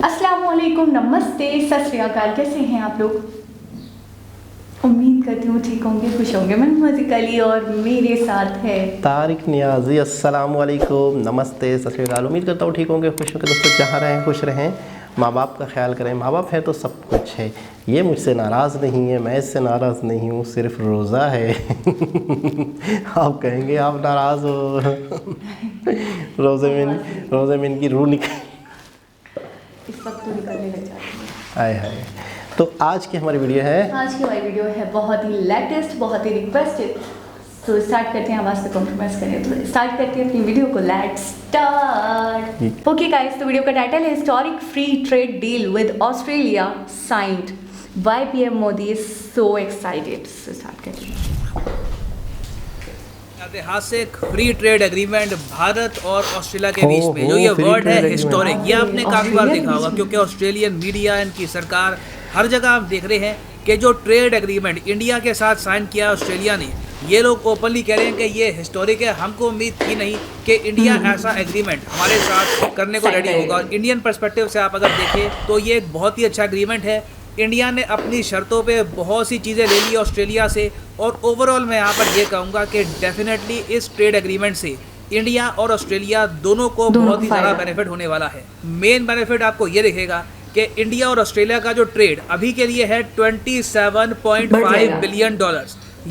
अस्सलामुअलैकुम, नमस्ते, सत श्री अकाल। कैसे हैं आप लोग? उम्मीद करती हूँ ठीक होंगे, खुश होंगे। मैं मज़िक अली और मेरे साथ है तारिक नियाजी। अस्सलामुअलैकुम, नमस्ते, सत श्री अकाल। उम्मीद करता हूँ ठीक होंगे, खुश होंगे। दोस्तों, जहाँ रहें खुश रहें, माँ बाप का ख्याल करें। माँ बाप है तो सब कुछ है। ये मुझसे नाराज़ नहीं है, मैं इससे नाराज़ नहीं हूँ, सिर्फ रोज़ा है। आप कहेंगे आप नाराज़ हो। रोज़े में इनकी रूह निकल इस वक्त तो निकलने लग जाती है। आए हाय। तो आज की हमारी वीडियो है, आज की हमारी वीडियो है बहुत ही लेटेस्ट, बहुत ही रिक्वेस्टेड। तो स्टार्ट करते हैं, आवाज़ पे कॉम्प्रोमाइज़ करें तो स्टार्ट करते हैं अपनी वीडियो को। Let's start. ओके गाइस, तो वीडियो का टाइटल है historic free trade deal with Australia signed, why PM Modi is so excited. Start करते हैं। ऐतिहासिक फ्री ट्रेड एग्रीमेंट भारत और ऑस्ट्रेलिया के बीच में, जो ये वर्ड है हिस्टोरिक, ये आपने काफी बार देखा होगा, क्योंकि ऑस्ट्रेलियन मीडिया, इनकी सरकार, हर जगह आप देख रहे हैं कि जो ट्रेड एग्रीमेंट इंडिया के साथ साइन किया ऑस्ट्रेलिया ने, ये लोग ओपनली कह रहे हैं कि ये हिस्टोरिक है। हमको उम्मीद थी नहीं कि इंडिया ऐसा एग्रीमेंट हमारे साथ करने को रेडी होगा। और इंडियन पर्सपेक्टिव से आप अगर देखें तो ये एक बहुत ही अच्छा एग्रीमेंट है। इंडिया ने अपनी शर्तों पे बहुत सी चीज़ें ले ली ऑस्ट्रेलिया से, और ओवरऑल मैं यहाँ पर ये कहूँगा कि डेफिनेटली इस ट्रेड एग्रीमेंट से इंडिया और ऑस्ट्रेलिया दोनों को बहुत ही ज़्यादा बेनिफिट होने वाला है। मेन बेनिफिट आपको ये दिखेगा कि इंडिया और ऑस्ट्रेलिया का जो ट्रेड अभी के लिए है $27.5 बिलियन,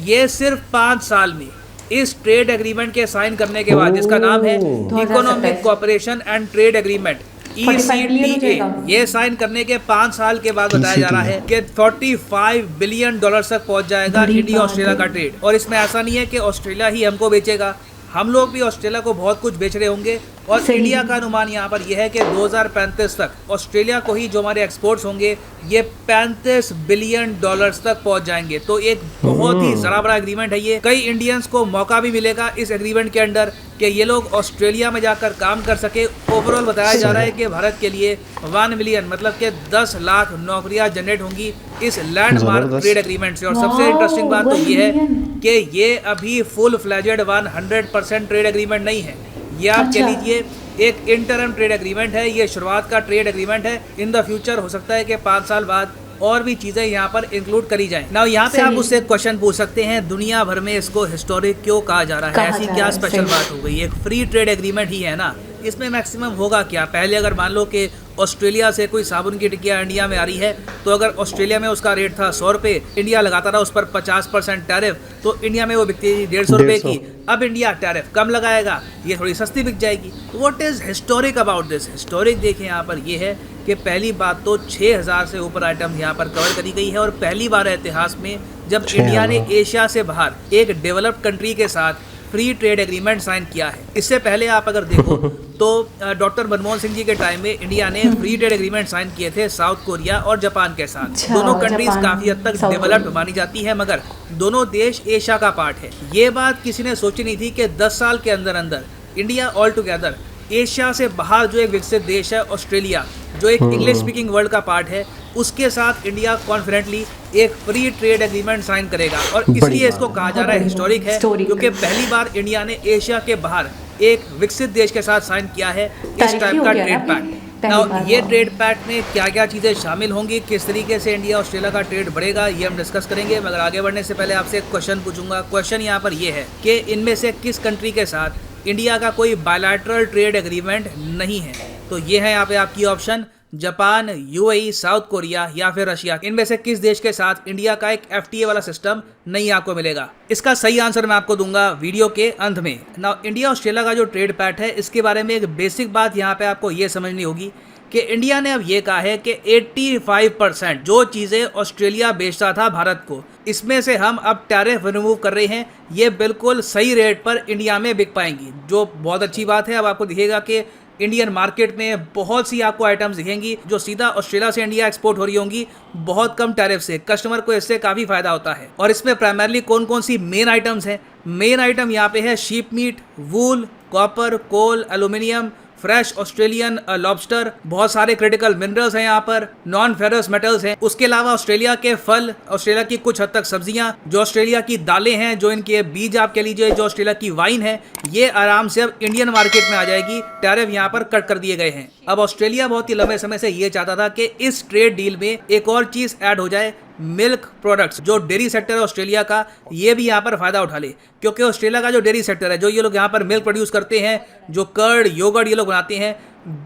ये सिर्फ 5 साल में इस ट्रेड एग्रीमेंट के साइन करने के बाद, जिसका नाम है economic cooperation and trade agreement ECTA, ये साइन करने के 5 साल के बाद बताया जा रहा है कि $45 बिलियन तक पहुंच जाएगा इंडिया ऑस्ट्रेलिया का ट्रेड। और इसमें ऐसा नहीं है कि ऑस्ट्रेलिया ही हमको बेचेगा, हम लोग भी ऑस्ट्रेलिया को बहुत कुछ बेच रहे होंगे। और इंडिया का अनुमान यहाँ पर यह है कि 2035 तक ऑस्ट्रेलिया को ही जो हमारे एक्सपोर्ट्स होंगे ये $35 बिलियन तक पहुंच जाएंगे। तो एक बहुत ही बड़ा एग्रीमेंट है ये। कई इंडियंस को मौका भी मिलेगा इस एग्रीमेंट के अंडर कि ये लोग ऑस्ट्रेलिया में जाकर काम कर सके। ओवरऑल बताया जा रहा है कि भारत के लिए 1 मिलियन, मतलब कि 10 लाख नौकरियां जनरेट होंगी इस लैंडमार्क ट्रेड एग्रीमेंट से। और सबसे इंटरेस्टिंग बात तो ये है कि ये अभी फुल फ्लेजेड 100% ट्रेड एग्रीमेंट नहीं है। ये आप कह लीजिए एक इंटरम ट्रेड एग्रीमेंट है, ये शुरुआत का ट्रेड एग्रीमेंट है। इन द फ्यूचर हो सकता है कि 5 साल बाद और भी चीजें यहाँ पर इंक्लूड करी जाएं। नाउ यहाँ पे आप उससे क्वेश्चन पूछ सकते हैं, दुनिया भर में इसको हिस्टोरिक क्यों कहा जा रहा है? ऐसी क्या स्पेशल बात हो गई? एक फ्री ट्रेड एग्रीमेंट ही है ना, इसमें मैक्सिमम होगा क्या? पहले अगर मान लो कि ऑस्ट्रेलिया से कोई साबुन की टिकिया इंडिया में आ रही है, तो अगर ऑस्ट्रेलिया में उसका रेट था 100 रुपये, इंडिया लगाता रहा उस पर 50% टैरिफ, तो इंडिया में वो बिकती थी 150 रुपये की। अब इंडिया टैरिफ कम लगाएगा, ये थोड़ी सस्ती बिक जाएगी। What is historic about this? Historic देखें यहाँ पर ये है कि पहली बात तो 6000 से ऊपर आइटम यहाँ पर कवर करी गई है। और पहली बार इतिहास में जब इंडिया ने एशिया से बाहर एक डेवलप्ड कंट्री के साथ फ्री ट्रेड एग्रीमेंट साइन किया है। इससे पहले आप अगर देखो तो डॉक्टर मनमोहन सिंह जी के टाइम में इंडिया ने फ्री ट्रेड एग्रीमेंट साइन किए थे साउथ कोरिया और जापान के साथ। दोनों कंट्रीज काफी हद तक डेवलप्ड मानी जाती है, मगर दोनों देश एशिया का पार्ट है। ये बात किसी ने सोची नहीं थी कि 10 साल के अंदर अंदर इंडिया ऑल टुगेदर एशिया से बाहर जो एक विकसित देश है ऑस्ट्रेलिया, जो एक इंग्लिश स्पीकिंग वर्ल्ड का पार्ट है, उसके साथ इंडिया कॉन्फिडेंटली एक फ्री ट्रेड एग्रीमेंट साइन करेगा। और इसलिए इसको कहा जा रहा है हिस्टोरिक है, क्योंकि पहली बार इंडिया ने एशिया के बाहर एक विकसित देश के साथ साइन किया है इस टाइप का ट्रेड पैक्ट। नाउ ये ट्रेड पैक्ट में क्या क्या चीज़ें शामिल होंगी, किस तरीके से इंडिया ऑस्ट्रेलिया का ट्रेड बढ़ेगा, ये हम डिस्कस करेंगे। मगर आगे बढ़ने से पहले आपसे एक क्वेश्चन पूछूंगा। क्वेश्चन यहाँ पर ये है कि इनमें से किस कंट्री के साथ इंडिया का कोई बायलैटरल ट्रेड एग्रीमेंट नहीं है? तो ये है यहाँ पे आपकी option, Japan, UAE, south Korea या फिर रशिया। इनमें से किस देश के साथ इंडिया का एक एफटीए वाला सिस्टम नहीं आपको मिलेगा? इसका सही आंसर मैं आपको दूंगा वीडियो के अंत में। नाउ इंडिया ऑस्ट्रेलिया का जो ट्रेड पैक्ट है, इसके बारे में एक बेसिक बात यहाँ पे आपको ये समझनी होगी कि इंडिया ने अब ये कहा है कि 85% जो चीज़ें ऑस्ट्रेलिया बेचता था भारत को, इसमें से हम अब टैरिफ रिमूव कर रहे हैं। ये बिल्कुल सही रेट पर इंडिया में बिक पाएंगी, जो बहुत अच्छी बात है। अब आपको दिखेगा कि इंडियन मार्केट में बहुत सी आपको आइटम्स दिखेंगी जो सीधा ऑस्ट्रेलिया से इंडिया एक्सपोर्ट हो रही होंगी, बहुत कम टैरिफ से। कस्टमर को इससे काफ़ी फायदा होता है। और इसमें प्राइमरली कौन कौन सी मेन आइटम्स हैं? मेन आइटम यहाँ पे है शीप मीट, वूल, कॉपर, कोल, एल्यूमिनियम, फ्रेश ऑस्ट्रेलियन लॉबस्टर, बहुत सारे क्रिटिकल मिनरल्स हैं यहाँ पर, नॉन फेरस मेटल्स हैं। उसके अलावा ऑस्ट्रेलिया के फल, ऑस्ट्रेलिया की कुछ हद तक सब्जियां, जो ऑस्ट्रेलिया की दालें हैं, जो इनके बीज आप कह लीजिए, जो ऑस्ट्रेलिया की वाइन है, ये आराम से अब इंडियन मार्केट में आ जाएगी। टैरिफ यहाँ पर कट कर दिए गए हैं। अब ऑस्ट्रेलिया बहुत ही लंबे समय से ये चाहता था कि इस ट्रेड डील में एक और चीज ऐड हो जाए, मिल्क प्रोडक्ट्स। जो डेयरी सेक्टर है ऑस्ट्रेलिया का, ये भी यहाँ पर फायदा उठा ले, क्योंकि ऑस्ट्रेलिया का जो डेयरी सेक्टर है, जो ये लोग यहाँ पर मिल्क प्रोड्यूस करते हैं, जो कर्ड योगर्ट ये लोग बनाते हैं,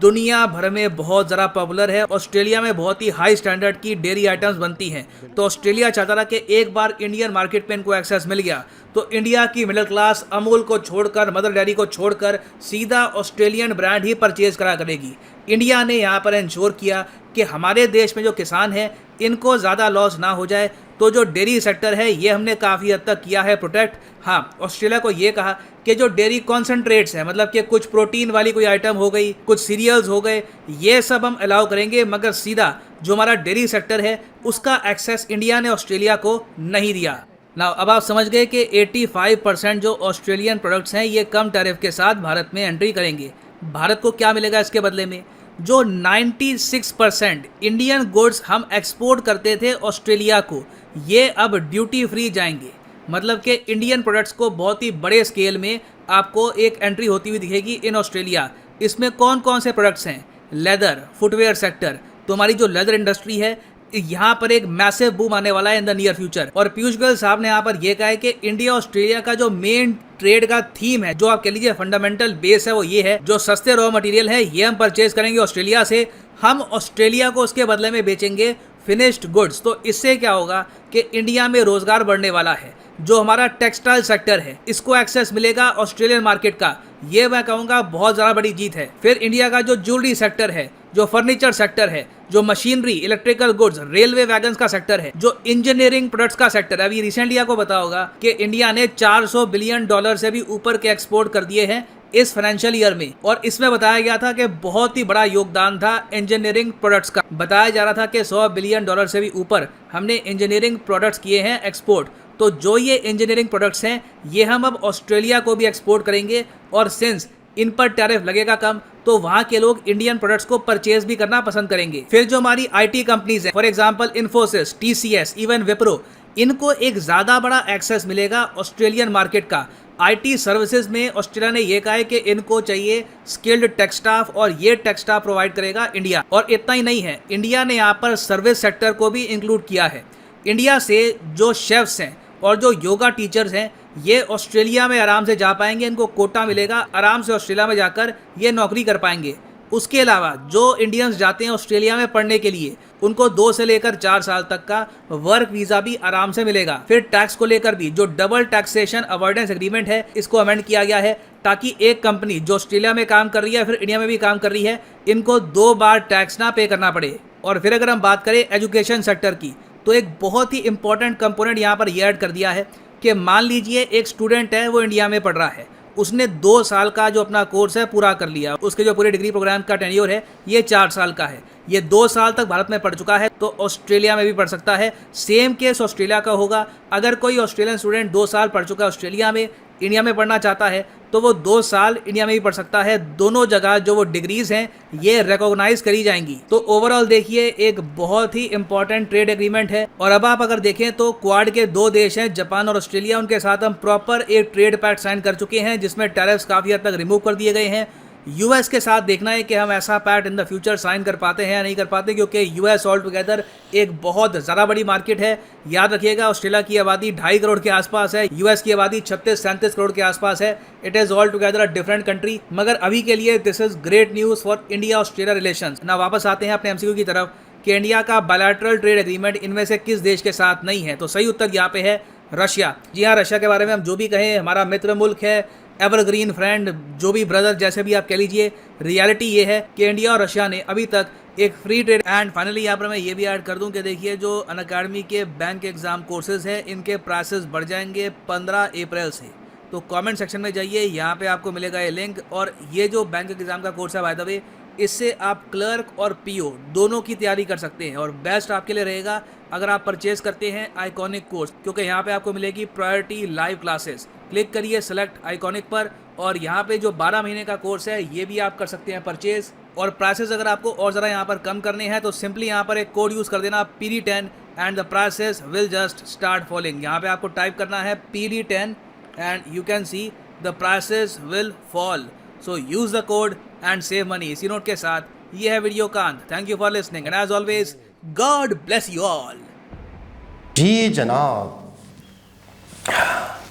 दुनिया भर में बहुत ज़्यादा पॉपुलर है। ऑस्ट्रेलिया में बहुत ही हाई स्टैंडर्ड की डेयरी आइटम्स बनती हैं। तो ऑस्ट्रेलिया चाहता था कि एक बार इंडियन मार्केट में इनको एक्सेस मिल गया तो इंडिया की मिडिल क्लास अमूल को छोड़कर, मदर डेयरी को छोड़कर सीधा ऑस्ट्रेलियन ब्रांड ही परचेज करा करेगी। इंडिया ने यहाँ पर इंश्योर किया कि हमारे देश में जो किसान हैं इनको ज़्यादा लॉस ना हो जाए। तो जो डेयरी सेक्टर है ये हमने काफ़ी हद तक किया है प्रोटेक्ट। हाँ, ऑस्ट्रेलिया को ये कहा कि जो डेयरी कॉन्सेंट्रेट्स हैं, मतलब कि कुछ प्रोटीन वाली कोई आइटम हो गई, कुछ सीरियल्स हो गए, ये सब हम अलाउ करेंगे, मगर सीधा जो हमारा डेयरी सेक्टर है उसका एक्सेस इंडिया ने ऑस्ट्रेलिया को नहीं दिया। ना अब आप समझ गए कि 85% जो ऑस्ट्रेलियन प्रोडक्ट्स हैं ये कम टैरिफ के साथ भारत में एंट्री करेंगे। भारत को क्या मिलेगा इसके बदले में? जो 96% इंडियन गुड्स हम एक्सपोर्ट करते थे ऑस्ट्रेलिया को, ये अब ड्यूटी फ्री जाएंगे। मतलब कि इंडियन प्रोडक्ट्स को बहुत ही बड़े स्केल में आपको एक एंट्री होती हुई दिखेगी इन ऑस्ट्रेलिया। इसमें कौन कौन से प्रोडक्ट्स हैं? Leather, footwear sector. तो हमारी जो लेदर इंडस्ट्री है यहाँ पर एक मैसिव बूम आने वाला है इन द नियर फ्यूचर। और पीयूष गोयल साहब ने यहाँ पर यह कहा है कि इंडिया ऑस्ट्रेलिया का जो मेन ट्रेड का थीम है, जो आप कह लीजिए फंडामेंटल बेस है, वो ये है, जो सस्ते रॉ मटेरियल है ये हम परचेज करेंगे ऑस्ट्रेलिया से, हम ऑस्ट्रेलिया को उसके बदले में बेचेंगे फिनिश्ड गुड्स। तो इससे क्या होगा कि इंडिया में रोजगार बढ़ने वाला है। जो हमारा टेक्सटाइल सेक्टर है इसको एक्सेस मिलेगा ऑस्ट्रेलियन मार्केट का, ये मैं कहूँगा बहुत ज़्यादा बड़ी जीत है। फिर इंडिया का जो ज्वेलरी सेक्टर है, जो फर्नीचर सेक्टर है, जो machinery, electrical goods, railway wagons का सेक्टर है, जो इंजीनियरिंग प्रोडक्ट्स का सेक्टर है, अभी रिसेंटली आपको पता होगा कि इंडिया ने $400 बिलियन से भी ऊपर के एक्सपोर्ट कर दिए हैं इस फाइनेंशियल ईयर में। और इसमें बताया गया था कि बहुत ही बड़ा योगदान था इंजीनियरिंग प्रोडक्ट्स का। बताया जा रहा था कि $100 बिलियन से भी ऊपर हमने इंजीनियरिंग प्रोडक्ट्स किए हैं एक्सपोर्ट। तो जो ये इंजीनियरिंग प्रोडक्ट्स हैं ये हम अब ऑस्ट्रेलिया को भी एक्सपोर्ट करेंगे। और सिंस इन पर टैरिफ लगेगा कम, तो वहाँ के लोग इंडियन प्रोडक्ट्स को परचेज भी करना पसंद करेंगे। फिर जो हमारी आईटी कंपनीज हैं, for example Infosys, TCS, even Wipro, इनको एक ज़्यादा बड़ा एक्सेस मिलेगा ऑस्ट्रेलियन मार्केट का। आईटी सर्विसेज में ऑस्ट्रेलिया ने यह कहा है कि इनको चाहिए स्किल्ड टेक स्टाफ, और ये टेक स्टाफ प्रोवाइड करेगा इंडिया। और इतना ही नहीं है, इंडिया ने यहाँ पर सर्विस सेक्टर को भी इंक्लूड किया है। इंडिया से जो शेफ्स हैं और जो योगा टीचर्स हैं ये ऑस्ट्रेलिया में आराम से जा पाएंगे, इनको कोटा मिलेगा, आराम से ऑस्ट्रेलिया में जाकर ये नौकरी कर पाएंगे। उसके अलावा जो इंडियंस जाते हैं ऑस्ट्रेलिया में पढ़ने के लिए, उनको 2 से लेकर 4 साल तक का वर्क वीज़ा भी आराम से मिलेगा। फिर टैक्स को लेकर भी जो डबल टैक्सेशन अवॉइडेंस एग्रीमेंट है, इसको अमेंड किया गया है ताकि एक कंपनी जो ऑस्ट्रेलिया में काम कर रही है फिर इंडिया में भी काम कर रही है, इनको 2 बार टैक्स ना पे करना पड़े। और फिर अगर हम बात करें एजुकेशन सेक्टर की, तो एक बहुत ही इंपॉर्टेंट कंपोनेंट यहाँ पर ये ऐड कर दिया है कि मान लीजिए एक स्टूडेंट है, वो इंडिया में पढ़ रहा है, उसने 2 साल का जो अपना कोर्स है पूरा कर लिया, उसके जो पूरे डिग्री प्रोग्राम का टेन्योर है ये 4 साल का है, ये 2 साल तक भारत में पढ़ चुका है, तो ऑस्ट्रेलिया में भी पढ़ सकता है। सेम केस ऑस्ट्रेलिया का होगा। अगर कोई ऑस्ट्रेलियन स्टूडेंट 2 साल पढ़ चुका है ऑस्ट्रेलिया में, इंडिया में पढ़ना चाहता है, तो वो 2 साल इंडिया में भी पढ़ सकता है। दोनों जगह जो वो डिग्रीज हैं ये रिकॉग्नाइज करी जाएंगी। तो ओवरऑल देखिए एक बहुत ही इंपॉर्टेंट ट्रेड एग्रीमेंट है। और अब आप अगर देखें तो क्वाड के 2 देश हैं, जापान और ऑस्ट्रेलिया, उनके साथ हम प्रॉपर एक ट्रेड पैक्ट साइन कर चुके हैं जिसमें टैरिफ्स काफ़ी हद तक रिमूव कर दिए गए हैं। यूएस के साथ देखना है कि हम ऐसा pact in the future sign कर पाते हैं या नहीं कर पाते, क्योंकि यूएस ऑल टुगेदर एक बहुत ज़्यादा बड़ी मार्केट है। याद रखिएगा ऑस्ट्रेलिया की आबादी 2.5 करोड़ के आसपास है, यूएस की आबादी 36-37 करोड़ के आसपास है। It is all together a different country. मगर अभी के लिए this is great news for India Australia relations. ना वापस आते हैं अपने एमसीक्यू की तरफ कि इंडिया का बायलैटरल ट्रेड एग्रीमेंट इनमें से किस देश के साथ नहीं है। तो सही उत्तर यहाँ पे है रशिया। जी हाँ, रशिया के बारे में हम जो भी कहें, हमारा मित्र मुल्क है, एवरग्रीन फ्रेंड, जो भी ब्रदर जैसे भी आप कह लीजिए, रियलिटी ये है कि इंडिया और रशिया ने अभी तक एक फ्री ट्रेड। एंड फाइनली यहाँ पर मैं ये भी ऐड कर दूं कि देखिए जो अनअकैडमी के बैंक एग्जाम कोर्सेज हैं इनके प्राइसेस बढ़ जाएंगे 15 अप्रैल से। तो कमेंट सेक्शन में जाइए, यहाँ पे आपको मिलेगा ये लिंक। और ये जो बैंक एग्जाम का कोर्स है बाय द वे, इससे आप क्लर्क और पीओ दोनों की तैयारी कर सकते हैं। और बेस्ट आपके लिए रहेगा अगर आप परचेज करते हैं आइकॉनिक कोर्स, क्योंकि यहाँ पे आपको मिलेगी प्रायोरिटी लाइव क्लासेस। क्लिक करिए सेलेक्ट आइकॉनिक पर और यहाँ पे जो 12 महीने का कोर्स है ये भी आप कर सकते हैं परचेज। और प्राइसेस अगर आपको और ज़रा यहाँ पर कम करने हैं तो सिंपली यहाँ पर एक कोड यूज़ कर देना PD10 and the prices will just start falling. यहाँ पे आपको टाइप करना है PD10 and you can see the prices will fall. So use the code and save money. इसी नोट के साथ ये है वीडियो का अंत। Thank you for listening and as always God bless you all. जी जनाब,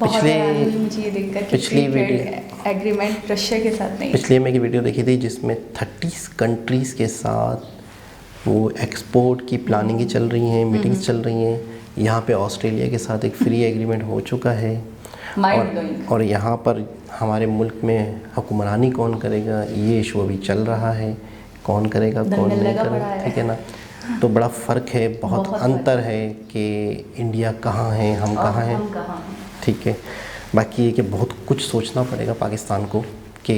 मुझे ये देखकर कि पिछली वीडियो एग्रीमेंट रशिया के साथ नहीं। पिछले में की वीडियो देखी थी जिसमें 30 कंट्रीज़ के साथ वो एक्सपोर्ट की प्लानिंग चल रही हैं, मीटिंग्स चल रही हैं। यहाँ पे ऑस्ट्रेलिया के साथ एक फ्री एग्रीमेंट हो चुका है और यहाँ पर हमारे मुल्क में हुक्मरानी कौन करेगा ये इशू अभी चल रहा है, कौन करेगा कौन नहीं करेगा, ठीक है ना। तो बड़ा फ़र्क है, बहुत अंतर है कि इंडिया कहाँ है, हम कहाँ हैं, ठीक है। बाकी ये कि बहुत कुछ सोचना पड़ेगा पाकिस्तान को कि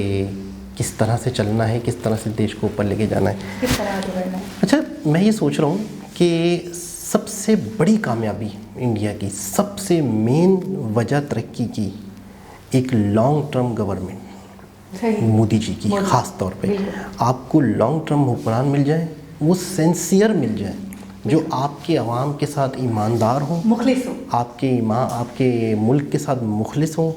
किस तरह से चलना है, किस तरह से देश को ऊपर लेके जाना है, किस तरह आगे बढ़ना है। अच्छा, मैं ये सोच रहा हूँ कि सबसे बड़ी कामयाबी इंडिया की, सबसे मेन वजह तरक्की की, एक long term government Modi ji की ख़ास तौर पे। आपको लॉन्ग टर्म हुक्मरान मिल जाए, वो सिंसियर मिल जाए, जो आपके अवाम के साथ ईमानदार हो, मुखलिस हो, आपके मुल्क के साथ मुखलिस हो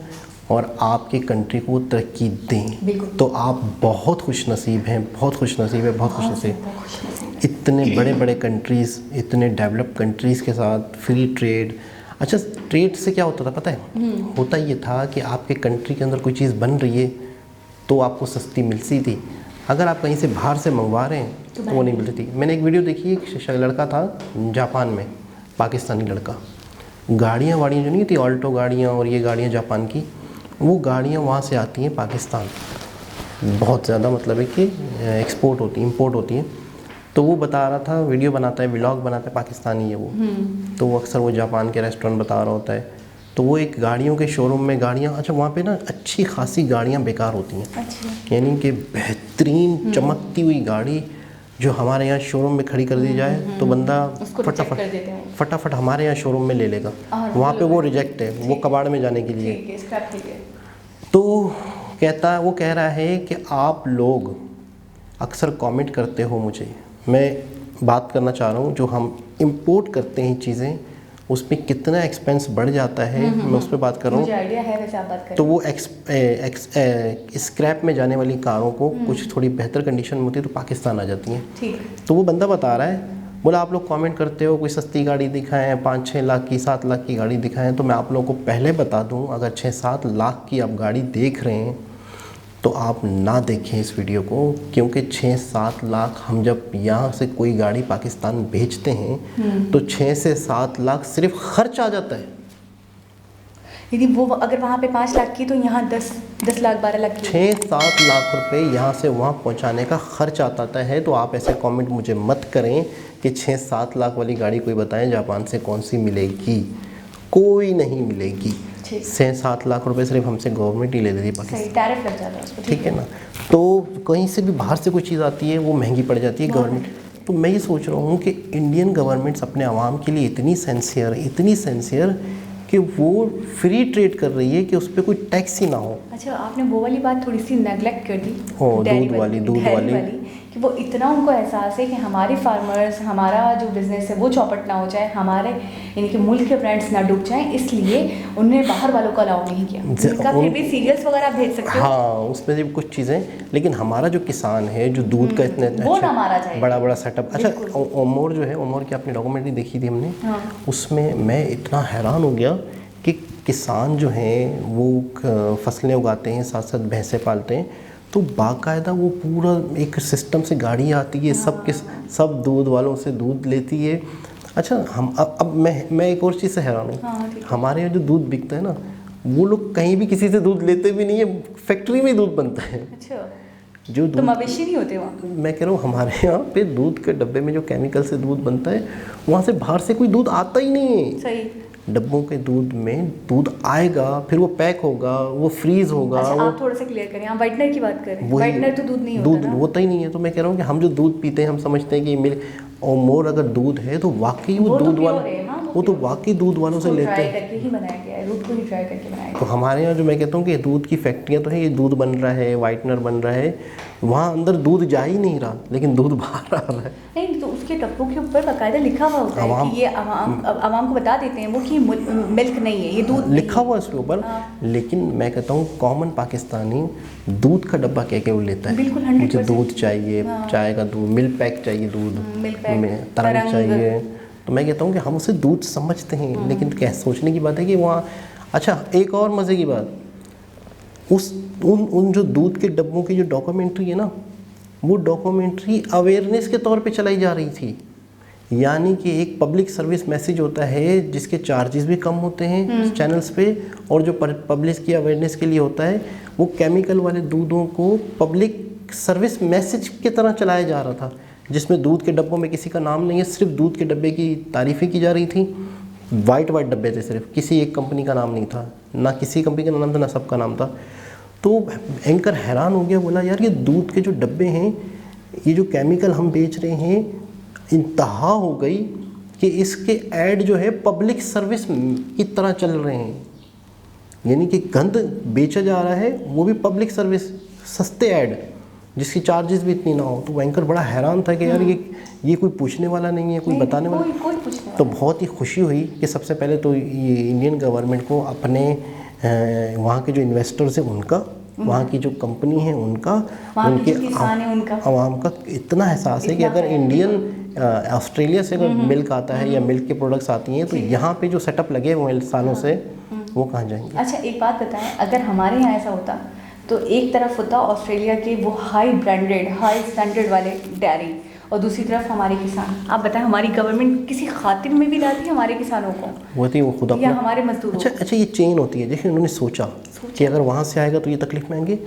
और आपके कंट्री को तरक्की दें, तो आप बहुत खुश नसीब हैं, बहुत खुश नसीब है, बहुत खुश नसीब। इतने बड़े बड़े कंट्रीज़, इतने डेवलप कंट्रीज़ के साथ फ्री ट्रेड। अच्छा, ट्रेड से क्या होता था पता है? होता ये था कि आपके कंट्री के अंदर कोई चीज़ बन रही है तो आपको सस्ती मिलती थी। अगर आप कहीं से बाहर से मंगवा रहे हैं तो वो नहीं मिलती थी। मैंने एक वीडियो देखी, एक लड़का था जापान में, पाकिस्तानी लड़का, गाड़ियाँ वाड़ियाँ जो नहीं थी, ऑल्टो गाड़ियाँ और ये गाड़ियाँ जापान की, वो गाड़ियाँ वहाँ से आती हैं पाकिस्तान, बहुत ज़्यादा, मतलब है कि एक्सपोर्ट होती, इंपोर्ट होती हैं। तो वो बता रहा था, वीडियो बनाता है, व्लॉग बनाता है, पाकिस्तानी है वो, तो वो अक्सर वो जापान के रेस्टोरेंट बता रहा होता है। तो वो एक गाड़ियों के शोरूम में गाड़ियाँ, अच्छा वहाँ पे ना अच्छी खासी गाड़ियाँ बेकार होती हैं, यानी कि बेहतरीन चमकती हुई गाड़ी जो हमारे यहाँ शोरूम में खड़ी कर दी जाए तो बंदा फटाफट हमारे यहाँ शोरूम में ले लेगा, वहाँ पे वो रिजेक्ट है, वो कबाड़ में जाने के लिए। तो वो कह रहा है कि आप लोग अक्सर कमेंट करते हो मुझे, मैं बात करना चाह रहा हूँ, जो हम इंपोर्ट करते हैं चीज़ें उसमें कितना एक्सपेंस बढ़ जाता है, मैं उस पर बात कर रहा हूँ। मुझे आइडिया है, वैसे आप बात करें। तो वो स्क्रैप में जाने वाली कारों को कुछ थोड़ी बेहतर कंडीशन में होती है तो पाकिस्तान आ जाती हैं, ठीक। तो वो बंदा बता रहा है, बोला आप लोग कमेंट करते हो कोई सस्ती गाड़ी दिखाएं, 5-6 लाख की, 7 लाख की गाड़ी दिखाएं, तो मैं आप लोगों को पहले बता दूं, अगर 6-7 लाख की आप गाड़ी देख रहे हैं तो आप ना देखें इस वीडियो को, क्योंकि 6-7 लाख हम जब यहाँ से कोई गाड़ी पाकिस्तान भेजते हैं तो 6 से 7 लाख सिर्फ खर्च आ जाता है। यदि वो अगर वहाँ पे 5 लाख की तो यहाँ 10 लाख 12 लाख की, 6-7 लाख रुपए यहाँ से वहाँ पहुँचाने का खर्च आता है। तो आप ऐसे कमेंट मुझे मत करें कि 6-7 लाख वाली गाड़ी कोई बताएं जापान से कौन सी मिलेगी, कोई नहीं मिलेगी। 6-7 लाख रुपए सिर्फ हमसे गवर्नमेंट ही ले लेती है पाकिस्तान, टैरिफ लग जाता है उसको, ठीक है ना। तो कहीं से भी बाहर से कोई चीज़ आती है वो महंगी पड़ जाती है गवर्नमेंट। तो मैं ये सोच रहा हूँ कि इंडियन गवर्नमेंट्स अपने आवाम के लिए इतनी सेंसियर कि वो फ्री ट्रेड कर रही है कि उस पर कोई टैक्स ही ना हो। अच्छा, आपने वो वाली बात थोड़ी सी नेगलेक्ट कर दी, दूध वाली कि वो इतना उनको एहसास है कि हमारे फार्मर्स, हमारा जो बिज़नेस है वो चौपट ना हो जाए, हमारे यानी कि मुल्क के ब्रांड्स ना डूब जाएं, इसलिए उन्होंने बाहर वालों को अलाउ नहीं किया। उनका फिर भी सीरियल्स वगैरह आप भेज सकते हो, हाँ, उसमें से कुछ चीज़ें, लेकिन हमारा जो किसान है जो दूध का इतने बड़ा सेटअप। अच्छा, ओमोर जो है, ओमोर की आपने डॉक्यूमेंट्री देखी थी हमने, उसमें मैं इतना हैरान हो गया कि किसान जो हैं वो फसलें उगाते हैं, साथ साथ भैंसें पालते हैं, तो बाकायदा वो पूरा एक सिस्टम से गाड़ी आती है, सब दूध वालों से दूध लेती है। अच्छा, हम अब मैं एक और चीज़ से हैरान हूँ, हमारे यहाँ जो दूध बिकता है ना, वो लोग कहीं भी किसी से दूध लेते भी नहीं है, फैक्ट्री में दूध बनता है। अच्छा, जो दूध, तो मवेशी नहीं होते वहाँ? मैं कह रहा हूँ हमारे यहाँ पे दूध के डब्बे में जो केमिकल से दूध बनता है, वहाँ से बाहर से कोई दूध आता ही नहीं है। सही, डब्बों के दूध में दूध आएगा, फिर वो पैक होगा, वो फ्रीज होगा। अच्छा, आप थोड़ा सा क्लियर करें, आप व्हाइटनर की बात करें, व्हाइटनर तो दूध नहीं होता, दूध होता ही नहीं है। तो मैं कह रहा हूँ कि हम जो दूध पीते हैं हम समझते हैं कि मिल्क और मोर अगर दूध है तो वाकई वो दूध वाला, वो तो वाकई दूध वालों से लेते ट्राई हैं। करके ही बनाया गया है, दूध को ही ट्राई करके बनाया तो गया हमारे यहाँ जो मैं कहता हूँ कि दूध की फैक्ट्रियाँ तो है, ये दूध बन रहा है, वाइटनर बन रहा है, वहाँ अंदर दूध जा ही नहीं रहा, लेकिन दूध बाहर आ रहा है। नहीं तो उसके डब्बों के ऊपर बाकायदा लिखा हुआ होता है कि ये आवाम को बता देते हैं वो कि मिल्क नहीं है, ये दूध नहीं लिखा हुआ है उसके ऊपर। लेकिन मैं कहता हूँ कॉमन पाकिस्तानी दूध का डब्बा कह के वो लेता है, बिल्कुल, मुझे 100%। दूध चाहिए, चाय का दूध, मिल्क पैक चाहिए, दूध मिल्क पैक, में तरंग तरंग। चाहिए। तो मैं कहता हूँ कि हम उसे दूध समझते हैं, लेकिन क्या सोचने की बात है कि वहाँ। अच्छा, एक और मज़े की बात, उन जो दूध के डब्बों की जो डॉक्यूमेंट्री है ना, वो डॉक्यूमेंट्री अवेयरनेस के तौर पे चलाई जा रही थी। यानी कि एक पब्लिक सर्विस मैसेज होता है जिसके चार्जेस भी कम होते हैं चैनल्स पे, और जो पब्लिक की अवेयरनेस के लिए होता है वो केमिकल वाले दूधों को पब्लिक सर्विस मैसेज की तरह चलाया जा रहा था, जिसमें दूध के डब्बों में किसी का नाम नहीं है, सिर्फ दूध के डब्बे की तारीफ़ें की जा रही थी। वाइट डब्बे थे, सिर्फ किसी एक कंपनी का नाम नहीं था, ना किसी कंपनी का नाम था, ना सबका नाम था। तो एंकर हैरान हो गया, बोला यार ये दूध के जो डब्बे हैं, ये जो केमिकल हम बेच रहे हैं, इंतहा हो गई कि इसके ऐड जो है पब्लिक सर्विस की तरह चल रहे हैं। यानी कि गंद बेचा जा रहा है, वो भी पब्लिक सर्विस, सस्ते ऐड जिसकी चार्जेस भी इतनी ना हो। तो एंकर बड़ा हैरान था कि यार ये कोई पूछने वाला नहीं है, कोई बताने वाला। कोई पूछने वाला। तो बहुत ही खुशी हुई कि सबसे पहले तो ये इंडियन गवर्नमेंट को अपने वहाँ के जो इन्वेस्टर्स हैं उनका, वहाँ की जो कंपनी है उनका, उनके आवाम का इतना एहसास है कि अगर इंडियन ऑस्ट्रेलिया से अगर मिल्क आता है या मिल्क के प्रोडक्ट्स आती हैं, तो यहाँ पे जो सेटअप लगे हुए हैं सालों से, वो कहाँ जाएंगे। अच्छा, एक बात बताएं, अगर हमारे यहाँ ऐसा होता तो एक तरफ होता ऑस्ट्रेलिया के वो हाई ब्रांडेड हाई स्टैंडर्ड वाले डेयरी, और दूसरी तरफ हमारे किसान। आप बताएं, हमारी गवर्नमेंट किसी खातिर में भी लाती है हमारे किसानों को, वो खुद या हमारे मजदूरों। अच्छा, ये चेन होती है। देखिए, उन्होंने सोचा कि अगर वहाँ से आएगा तो ये तकलीफ में आएंगे,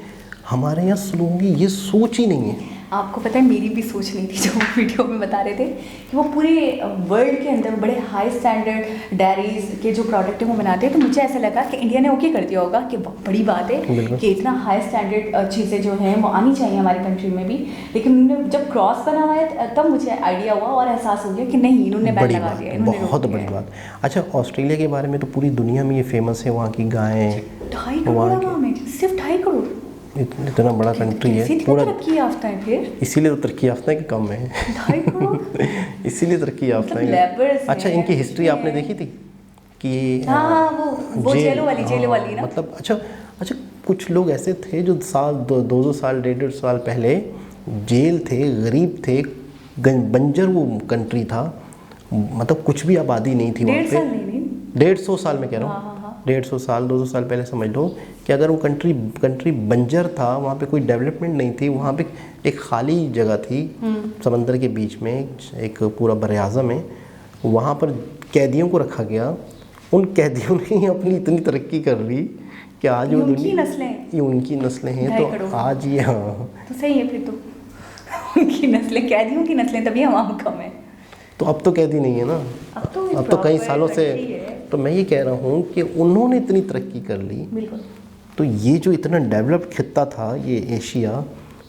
हमारे यहाँ शुरू होंगी, ये सोच ही नहीं है। आपको पता है, मेरी भी सोच नहीं थी, जो वीडियो में बता रहे थे कि वो पूरे वर्ल्ड के अंदर बड़े हाई स्टैंडर्ड डेयरीज के जो प्रोडक्ट है वो बनाते हैं। तो मुझे ऐसा लगा कि इंडिया ने ओके कर दिया होगा कि बड़ी बात है कि इतना हाई स्टैंडर्ड चीज़ें जो हैं वो आनी चाहिए हमारी कंट्री में भी। लेकिन उन्होंने जब क्रॉस बना हुआ है तब मुझे आइडिया हुआ और एहसास हो गया कि नहीं, इन्होंने बैन लगा दिया, बहुत बड़ी बात। अच्छा, ऑस्ट्रेलिया के बारे में तो पूरी दुनिया में ये फेमस है, वहाँ की गायें। 2.5 करोड़ में, सिर्फ 2.5 करोड़, इतना बड़ा कंट्री है पूरा। तरक्की याफ्ता है फिर, इसीलिए तो तरक्की याफ्ता है कि कम है। 2.5 करोड़ इसीलिए तरक्की याफ्ता है। अच्छा, इनकी हिस्ट्री आपने देखी थी कि हाँ, वो जेलों वाली ना, मतलब अच्छा, कुछ लोग ऐसे थे जो 200 साल 150 साल पहले जेल थे, गरीब थे, बंजर वो कंट्री था, मतलब कुछ भी आबादी नहीं थी वहाँ पे। 150 साल में कह रहा हूँ, 150 साल 200 साल पहले समझ लो कि अगर वो कंट्री बंजर था, वहाँ पे कोई डेवलपमेंट नहीं थी, वहाँ पे एक खाली जगह थी समंदर के बीच में, एक पूरा बर-ए-आज़म है, वहाँ पर कैदियों को रखा गया। उन कैदियों ने ही अपनी इतनी तरक्की कर ली कि आज वो उनकी नस्लें हैं, तो आज ये, हाँ तो सही है फिर तो उनकी नस्लें, कैदियों की नस्लें, तभी हम कम है। तो अब तो कैदी नहीं है ना, अब तो कई सालों से। तो मैं ये कह रहा हूँ कि उन्होंने इतनी तरक्की कर ली। बिल्कुल। तो ये जो इतना डेवलप्ड खित्ता था ये एशिया,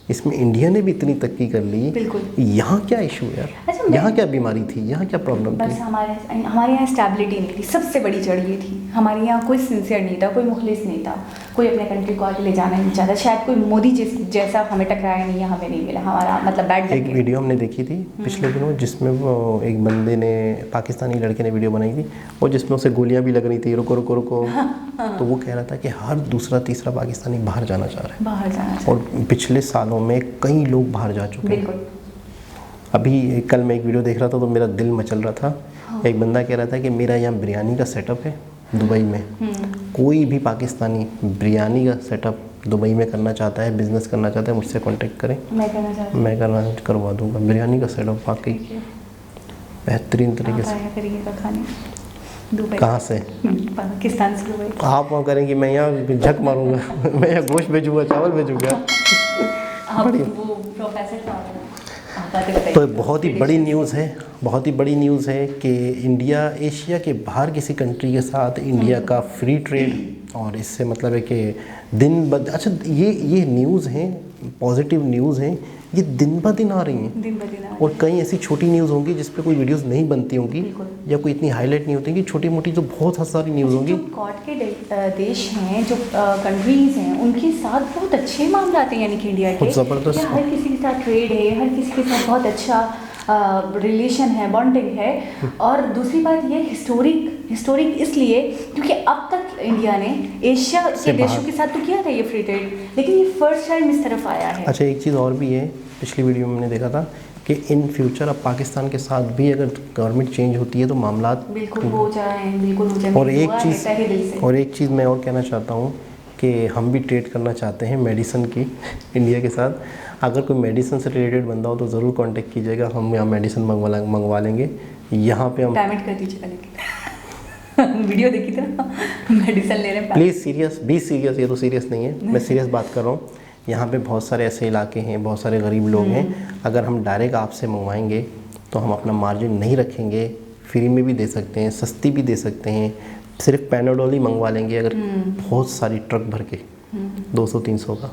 इसमें इंडिया ने भी इतनी तरक्की कर ली। बिल्कुल। यहाँ क्या इशू है यार? अच्छा, यहाँ क्या बीमारी थी, यहाँ क्या प्रॉब्लम थी? बस हमारे यहाँ स्टेबिलिटी नहीं थी, सबसे बड़ी जड़ ये थी। हमारे यहाँ कोई सिंसियर नहीं था, कोई मुखलिस नहीं था, कोई अपने कंट्री को आगे ले जाना नहीं चाहता। शायद कोई मोदी जैसा हमें टकराया नहीं, हमें नहीं मिला, हमारा मतलब बैड। एक वीडियो हमने देखी थी पिछले दिनों, जिसमें वो एक बंदे ने, पाकिस्तानी लड़के ने वीडियो बनाई थी, और जिसमें उसे गोलियाँ भी लग रही थी, रुको रुको रुको। तो वो कह रहा था कि हर दूसरा तीसरा पाकिस्तानी बाहर जाना चाह रहा है, और पिछले सालों में कई लोग बाहर जा चुके हैं। अभी कल मैं एक वीडियो देख रहा था तो मेरा दिल मचल रहा था। एक बंदा कह रहा था कि मेरा यहाँ बिरयानी का सेटअप है दुबई में, कोई भी पाकिस्तानी बिरयानी का सेटअप दुबई में करना चाहता है, बिजनेस करना चाहता है, मुझसे कांटेक्ट करें, मैं करवा दूंगा बिरयानी का सेटअप। वाकई बेहतरीन तरीके से। कहाँ से? पाकिस्तान से दुबई। आप वहाँ करेंगे, मैं यहाँ झक मारूंगा। मैं यहाँ गोश्त भेजूंगा, चावल भेजूंगा। तो बहुत ही बड़ी न्यूज़ है, बहुत ही बड़ी न्यूज़ है कि इंडिया एशिया के बाहर किसी कंट्री के साथ इंडिया का फ्री ट्रेड, और इससे मतलब है कि दिन अच्छा ये न्यूज़ हैं। पॉजिटिव न्यूज़ हैं ये दिन ब दिन आ रही हैं। दिन ब दिन और कई ऐसी छोटी न्यूज़ होंगी जिस पे कोई वीडियोस नहीं बनती होंगी बिल्कुल। या कोई इतनी हाईलाइट नहीं होती कि छोटी मोटी जो बहुत सारी न्यूज़ होंगी। जो गॉड के देश हैं, जो कंट्रीज़ हैं, उनके साथ बहुत अच्छे मामला आते हैं, यानी कि इंडिया के बहुत ज़बरदस्त। क्या हर किसी के साथ ट्रेड है, हर किसी के साथ बहुत अच्छा रिलेशन है, बॉन्डिंग है। और दूसरी बात ये हिस्टोरिक इसलिए क्योंकि अब तक इंडिया ने एशिया के देशों के साथ तो किया था ये फ्री ट्रेड, लेकिन ये फर्स्ट टाइम इस तरफ आया है। अच्छा, एक चीज़ और भी है, पिछली वीडियो में मैंने देखा था कि इन फ्यूचर अब पाकिस्तान के साथ भी अगर गवर्नमेंट चेंज होती है तो मामला बिल्कुल हो जाए। और एक चीज़ मैं और कहना चाहता हूँ कि हम भी ट्रेड करना चाहते हैं मेडिसिन की इंडिया के साथ। अगर कोई मेडिसिन से रिलेटेड बंदा हो तो ज़रूर कांटेक्ट कीजिएगा, हम यहाँ मेडिसिन मंगवा लेंगे। यहाँ पे हम पेमेंट कर दीजिएगा, लेकिन वीडियो देखी थी ना, मेडिसिन ले रहे हैं। प्लीज़ सीरियस, बी सीरियस, ये तो सीरियस नहीं है, मैं सीरियस बात कर रहा हूँ। यहाँ पे बहुत सारे ऐसे इलाके हैं, बहुत सारे गरीब लोग हैं, अगर हम डायरेक्ट आपसे मंगवाएंगे तो हम अपना मार्जिन नहीं रखेंगे, फ्री में भी दे सकते हैं, सस्ती भी दे सकते हैं। सिर्फ पैनाडोल ही मंगवा लेंगे अगर बहुत सारी ट्रक भर के 200-300 का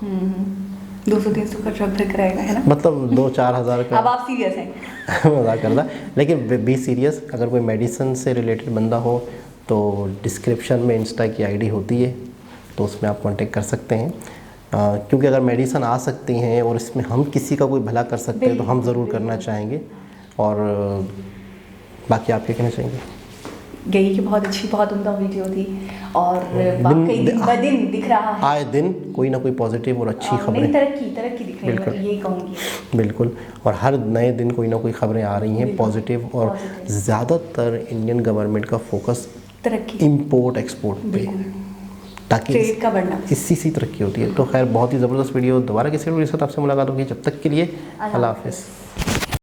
200-300 का ट्रक भर कराएगा, है ना, मतलब 2-4 हज़ार का। अब आप सीरियस हैं? मजाक कर रहा, लेकिन बी सीरियस। अगर कोई मेडिसिन से रिलेटेड बंदा हो तो डिस्क्रिप्शन में इंस्टा की आईडी होती है, तो उसमें आप कांटेक्ट कर सकते हैं। क्योंकि अगर मेडिसिन आ सकती हैं और इसमें हम किसी का कोई भला कर सकते हैं तो हम ज़रूर करना चाहेंगे। और बाकी आप क्या कहना चाहेंगे? यही कि बहुत अच्छी, बहुत उम्दा वीडियो थी और वाकई दिन ब दिन दिख रहा है, आए दिन कोई ना कोई पॉजिटिव और अच्छी खबरें, तरक्की दिख रही है, यही कहूँगी। बिल्कुल, और हर नए दिन कोई ना कोई खबरें आ रही हैं पॉजिटिव। और ज़्यादातर इंडियन गवर्नमेंट का फोकस तरक्की, इंपोर्ट एक्सपोर्ट पे, ताकि ट्रेड का बढ़ना, इससे तरक्की होती है। तो खैर, बहुत ही ज़बरदस्त वीडियो। दोबारा किसी वीडियो के साथ आपसे मुलाकात होगी, जब तक के लिए अल्लाह हाफ़िज़।